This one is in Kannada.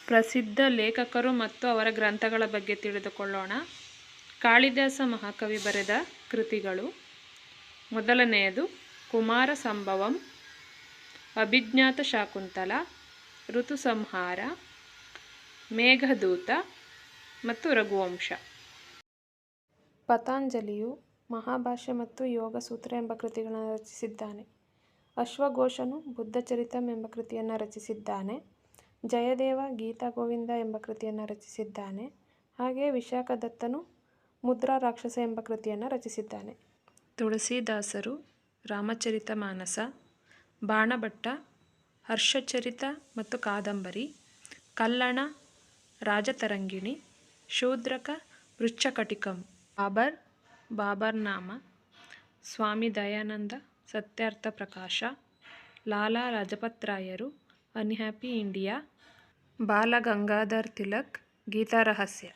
ಪ್ರಸಿದ್ಧ ಲೇಖಕರು ಮತ್ತು ಅವರ ಗ್ರಂಥಗಳ ಬಗ್ಗೆ ತಿಳಿದುಕೊಳ್ಳೋಣ. ಕಾಳಿದಾಸ ಮಹಾಕವಿ ಬರೆದ ಕೃತಿಗಳು: ಮೊದಲನೆಯದು ಕುಮಾರ ಸಂಭವಂ, ಅಭಿಜ್ಞಾತ ಶಾಕುಂತಲ, ಋತುಸಂಹಾರ, ಮೇಘದೂತ ಮತ್ತು ರಘುವಂಶ. ಪತಂಜಲಿಯು ಮಹಾಭಾಷ್ಯ ಮತ್ತು ಯೋಗಸೂತ್ರ ಎಂಬ ಕೃತಿಗಳನ್ನು ರಚಿಸಿದ್ದಾನೆ. ಅಶ್ವಘೋಷನು ಬುದ್ಧಚರಿತಂ ಎಂಬ ಕೃತಿಯನ್ನು ರಚಿಸಿದ್ದಾನೆ. ಜಯದೇವ ಗೀತಾಗೋವಿಂದ ಎಂಬ ಕೃತಿಯನ್ನು ರಚಿಸಿದ್ದಾನೆ. ಹಾಗೆಯೇ ವಿಶಾಖದತ್ತನು ಮುದ್ರಾ ರಾಕ್ಷಸ ಎಂಬ ಕೃತಿಯನ್ನು ರಚಿಸಿದ್ದಾನೆ. ತುಳಸಿದಾಸರು ರಾಮಚರಿತಮಾನಸ, ಬಾಣಭಟ್ಟ ಹರ್ಷಚರಿತ ಮತ್ತು ಕಾದಂಬರಿ, ಕಲ್ಲಣ ರಾಜತರಂಗಿಣಿ, ಶೂದ್ರಕ ವೃಶ್ಚಕಟಿಕಂ, ಬಾಬರ್ನಾಮ, ಸ್ವಾಮಿ ದಯಾನಂದ ಸತ್ಯಾರ್ಥ ಪ್ರಕಾಶ, ಲಾಲಾ ಲಜಪತ್ರಾಯರು ಅನ್ಹ್ಯಾಪಿ ಇಂಡಿಯಾ, ಬಾಲಗಂಗಾಧರ್ ತಿಲಕ್ ಗೀತಾರಹಸ್ಯ.